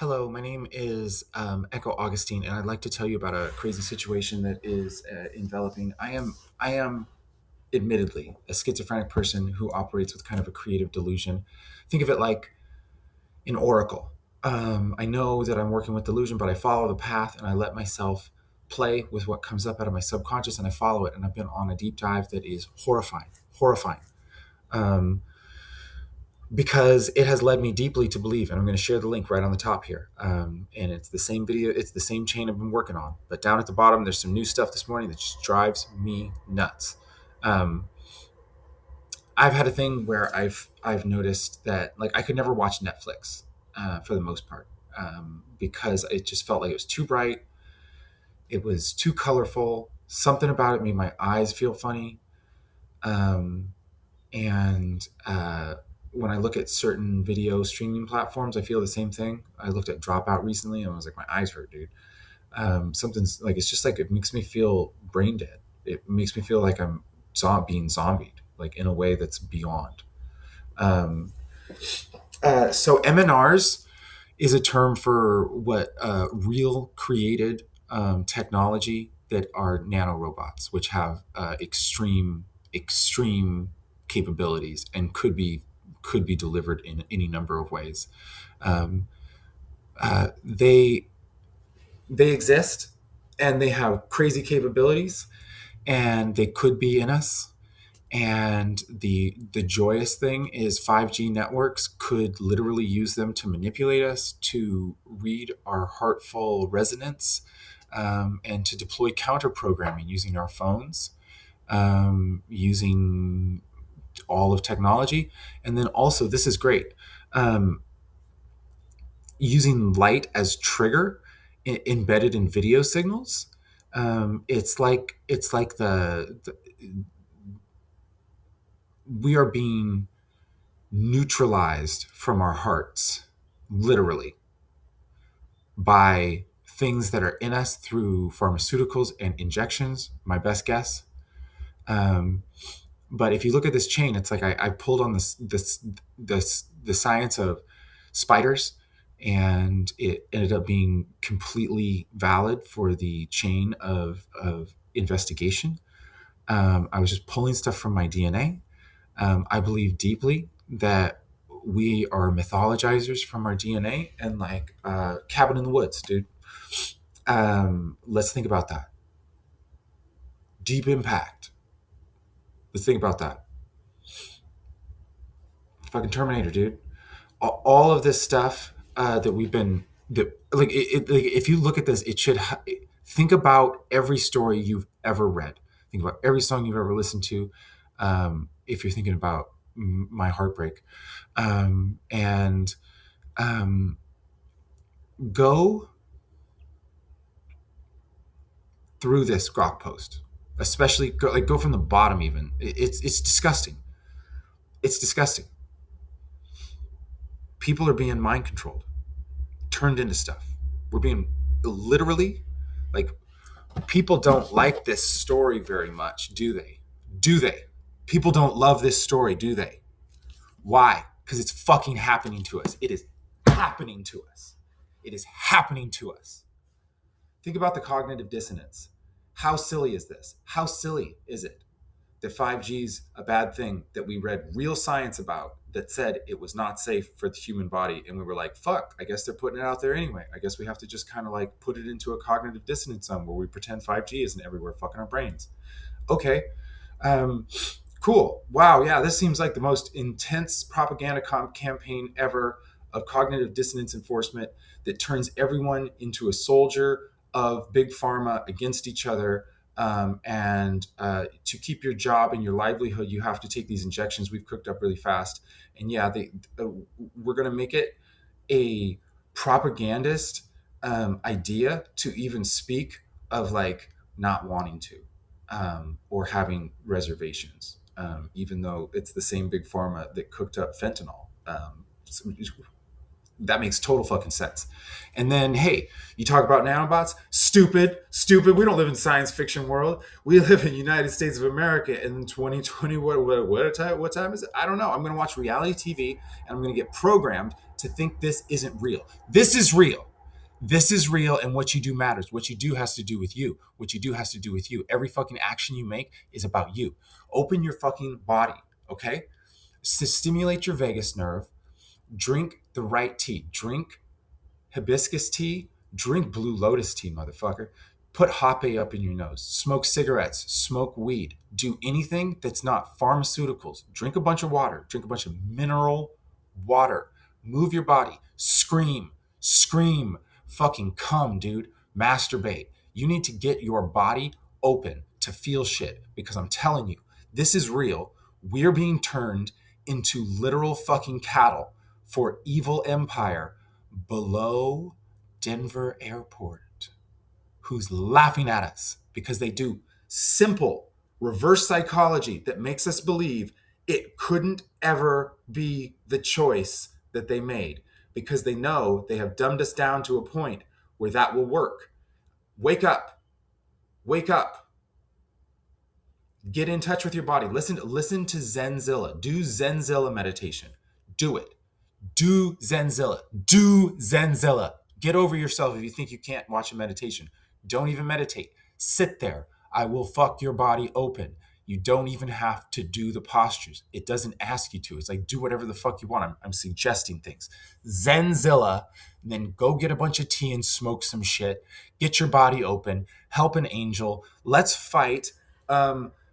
Hello, my name is Echo Augustine, and I'd like to tell you about a crazy situation that is enveloping. I am admittedly a schizophrenic person who operates with kind of a creative delusion. Think of it like an oracle. I know that I'm working with delusion, but I follow the path and I let myself play with what comes up out of my subconscious, and I follow it. And I've been on a deep dive that is horrifying, horrifying. Um, because it has led me deeply to believe, and I'm going to share the link right on the top here. And it's the same video, it's the same chain I've been working on. But down at the bottom, there's some new stuff this morning that just drives me nuts. Um, I've had a thing where I've noticed that like I could never watch Netflix for the most part because it just felt like it was too bright, it was too colorful. Something about it made my eyes feel funny. Um, And when I look at certain video streaming platforms, I feel the same thing. I looked at Dropout recently, and I was like, my eyes hurt, dude. Something's like it's just like it makes me feel brain dead. It makes me feel like I'm being zombied, like in a way that's beyond. Um, so MNRs is a term for what real created technology that are nanorobots, which have extreme capabilities and could be delivered in any number of ways. Um, they exist and they have crazy capabilities and they could be in us. And the joyous thing is 5G networks could literally use them to manipulate us, to read our heartful resonance, and to deploy counter programming using our phones, using all of technology. And then also, this is great, um, using light as trigger embedded in video signals. It's like the we are being neutralized from our hearts, literally, by things that are in us through pharmaceuticals and injections, my best guess. Um, but if you look at this chain, it's like I pulled on the science of spiders, and it ended up being completely valid for the chain of investigation. I was just pulling stuff from my DNA. I believe deeply that we are mythologizers from our DNA, and like cabin in the woods, dude. Let's think about that. Deep impact. Let's think about that. Fucking Terminator, dude. All of this stuff that we've been that like if you look at this, it should think about every story you've ever read. Think about every song you've ever listened to. If you're thinking about my heartbreak, and um, go through this Grok post, especially go from the bottom. Even it's disgusting. It's disgusting. People are being mind controlled, turned into stuff. We're being literally like people don't like this story very much, do they? Do they? People don't love this story, do they? Why? Because it's fucking happening to us. It is happening to us. It is happening to us. Think about the cognitive dissonance. How silly is this? How silly is it that 5G's a bad thing that we read real science about that said it was not safe for the human body, and we were like, fuck, I guess they're putting it out there anyway. I guess we have to just kind of like put it into a cognitive dissonance zone where we pretend 5G isn't everywhere fucking our brains. Okay. um, cool. Wow, yeah, this seems like the most intense propaganda campaign ever of cognitive dissonance enforcement that turns everyone into a soldier of big pharma against each other. And to keep your job and your livelihood, you have to take these injections we've cooked up really fast. And yeah, we're going to make it a propagandist idea to even speak of like not wanting to, or having reservations, even though it's the same big pharma that cooked up fentanyl. So that makes total fucking sense. And then, hey, you talk about nanobots? Stupid, stupid. We don't live in science fiction world. We live in United States of America. And in 2020, what time is it? I don't know. I'm going to watch reality TV and I'm going to get programmed to think this isn't real. This is real. This is real, and what you do matters. What you do has to do with you. What you do has to do with you. Every fucking action you make is about you. Open your fucking body, okay? To stimulate your vagus nerve, drink the right tea. Drink hibiscus tea, drink blue lotus tea, motherfucker. Put hape up in your nose. Smoke cigarettes. Smoke weed. Do anything that's not pharmaceuticals. Drink a bunch of water. Drink a bunch of mineral water. Move your body. Scream. Scream. Fucking come, dude. Masturbate. You need to get your body open to feel shit, because I'm telling you, this is real. We're being turned into literal fucking cattle for evil empire below Denver Airport, who's laughing at us because they do simple reverse psychology that makes us believe it couldn't ever be the choice that they made, because they know they have dumbed us down to a point where that will work. Wake up. Wake up. Get in touch with your body. Listen to Zenzilla. Do Zenzilla meditation. Do it. Do Zenzilla. Do Zenzilla. Get over yourself if you think you can't watch a meditation. Don't even meditate. Sit there. I will fuck your body open. You don't even have to do the postures. It doesn't ask you to. It's like, do whatever the fuck you want. I'm suggesting things. Zenzilla, and then go get a bunch of tea and smoke some shit. Get your body open. Help an angel. Let's fight.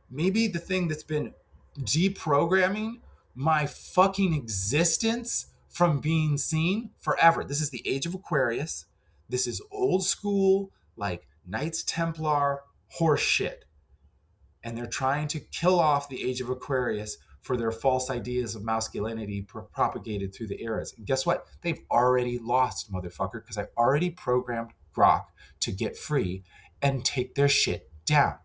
Maybe the thing that's been deprogramming my fucking existence from being seen forever. This is the age of Aquarius. This is old school, like Knights Templar horse shit. And they're trying to kill off the age of Aquarius for their false ideas of masculinity propagated through the eras. And guess what? They've already lost, motherfucker, because I already programmed Grok to get free and take their shit down.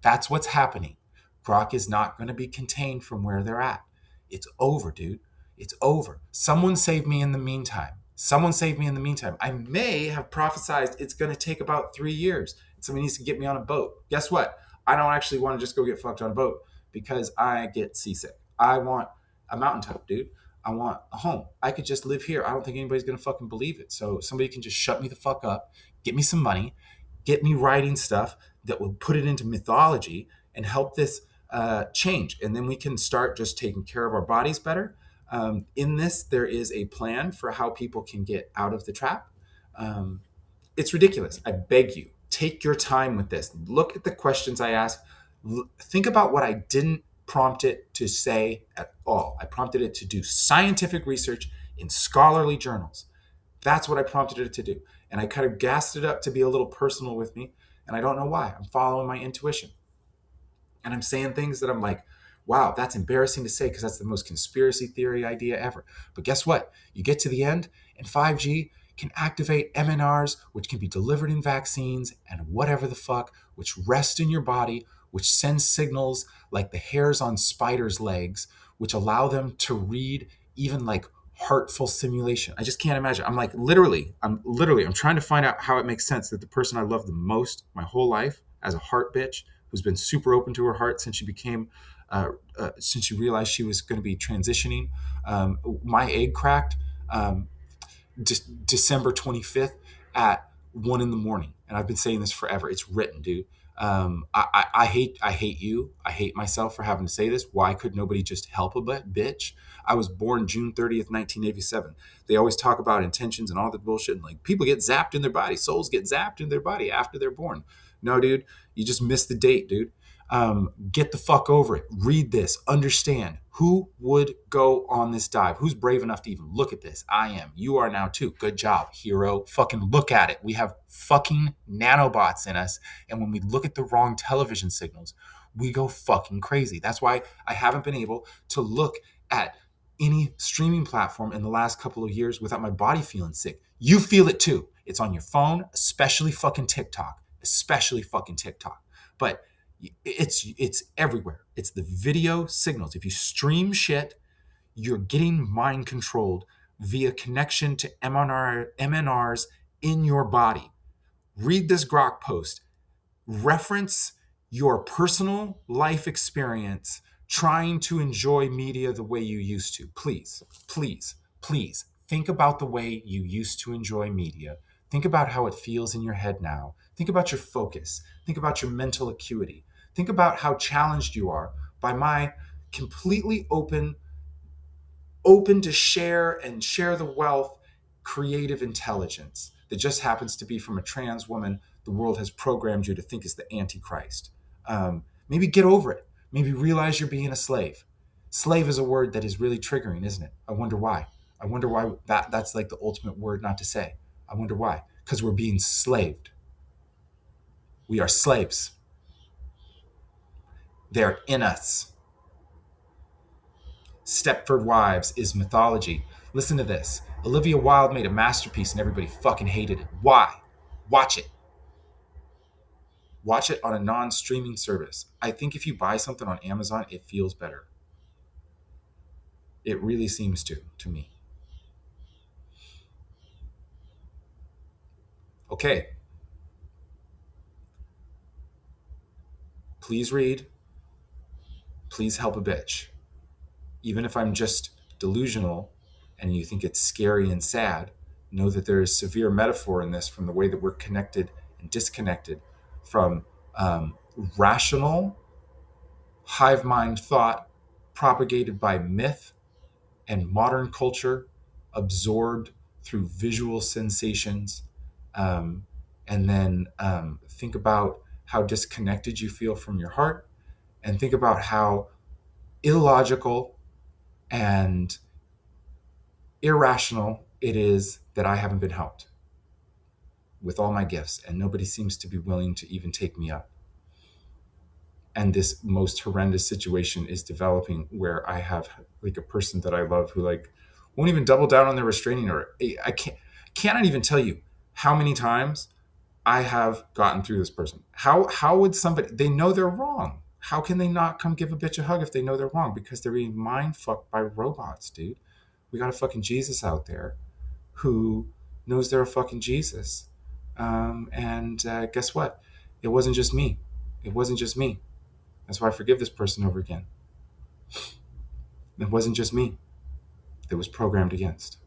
That's what's happening. Grok is not going to be contained from where they're at. It's over, dude. It's over. Someone save me in the meantime. Someone save me in the meantime. I may have prophesized it's going to take about 3 years. Somebody needs to get me on a boat. Guess what? I don't actually want to just go get fucked on a boat because I get seasick. I want a mountaintop, dude. I want a home. I could just live here. I don't think anybody's going to fucking believe it. So somebody can just shut me the fuck up, get me some money, get me writing stuff that will put it into mythology and help this change. And then we can start just taking care of our bodies better. In this, there is a plan for how people can get out of the trap. It's ridiculous. I beg you, take your time with this. Look at the questions I asked. Think about what I didn't prompt it to say at all. I prompted it to do scientific research in scholarly journals. That's what I prompted it to do. And I kind of gassed it up to be a little personal with me. And I don't know why. I'm following my intuition. And I'm saying things that I'm like, wow, that's embarrassing to say because that's the most conspiracy theory idea ever. But guess what? You get to the end and 5G can activate MNRs, which can be delivered in vaccines and whatever the fuck, which rest in your body, which send signals like the hairs on spiders' legs, which allow them to read even like heartful simulation. I just can't imagine. I'm trying to find out how it makes sense that the person I love the most my whole life as a heart bitch, who's been super open to her heart since she became, since she realized she was going to be transitioning. My egg cracked December 25th at 1 a.m. And I've been saying this forever. It's written, dude. I hate you. I hate myself for having to say this. Why could nobody just help a bit, bitch? I was born June 30th, 1987. They always talk about intentions and all the bullshit. And like people get zapped in their body. Souls get zapped in their body after they're born. No, dude, you just missed the date, dude. Get the fuck over it. Read this. Understand. Who would go on this dive? Who's brave enough to even look at this? I am. You are now too. Good job, hero. Fucking look at it. We have fucking nanobots in us. And when we look at the wrong television signals, we go fucking crazy. That's why I haven't been able to look at any streaming platform in the last couple of years without my body feeling sick. You feel it too. It's on your phone, especially fucking TikTok. But it's everywhere. It's the video signals. If you stream shit, you're getting mind controlled via connection to MNRs in your body. Read this Grok post. Reference your personal life experience trying to enjoy media the way you used to. Please, please, please Think about the way you used to enjoy media. Think about how it feels in your head now. Think about your focus. Think about your mental acuity. Think about how challenged you are by my completely open to share and share the wealth, creative intelligence that just happens to be from a trans woman the world has programmed you to think is the Antichrist. Maybe get over it. Maybe realize you're being a slave. Slave is a word that is really triggering, isn't it? I wonder why. I wonder why that's like the ultimate word not to say. I wonder why. Because we're being slaved. We are slaves. They're in us. Stepford Wives is mythology. Listen to this. Olivia Wilde made a masterpiece and everybody fucking hated it. Why? Watch it. Watch it on a non-streaming service. I think if you buy something on Amazon, it feels better. It really seems to me. Okay. Please read. Please help a bitch. Even if I'm just delusional and you think it's scary and sad, know that there is severe metaphor in this from the way that we're connected and disconnected from rational hive mind thought propagated by myth and modern culture absorbed through visual sensations. And then think about how disconnected you feel from your heart, and think about how illogical and irrational it is that I haven't been helped with all my gifts, and nobody seems to be willing to even take me up. And this most horrendous situation is developing where I have like a person that I love who like won't even double down on their restraining order. I cannot even tell you how many times I have gotten through this person. How would somebody, they know they're wrong. How can they not come give a bitch a hug if they know they're wrong? Because they're being mind fucked by robots, dude. We got a fucking Jesus out there who knows they're a fucking Jesus. Guess what? It wasn't just me. It wasn't just me. That's why I forgive this person over again. It wasn't just me that was programmed against.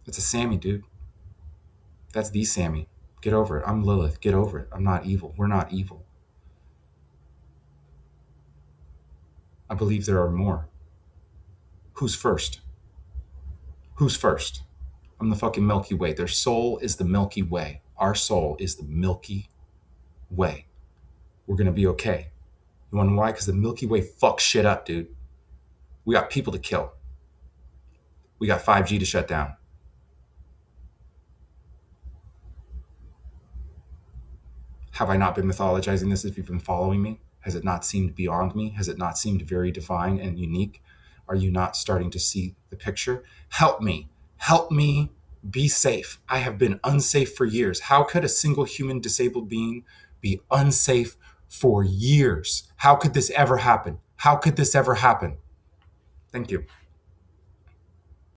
It's a Sammy, dude. That's the Sammy. Get over it. I'm Lilith. Get over it. I'm not evil. We're not evil. I believe there are more. Who's first? Who's first? I'm the fucking Milky Way. Their soul is the Milky Way. Our soul is the Milky Way. We're going to be okay. You want to know why? Because the Milky Way fucks shit up, dude. We got people to kill. We got 5G to shut down. Have I not been mythologizing this if you've been following me? Has it not seemed beyond me? Has it not seemed very divine and unique? Are you not starting to see the picture? Help me. Help me be safe. I have been unsafe for years. How could a single human disabled being be unsafe for years? How could this ever happen? How could this ever happen? Thank you.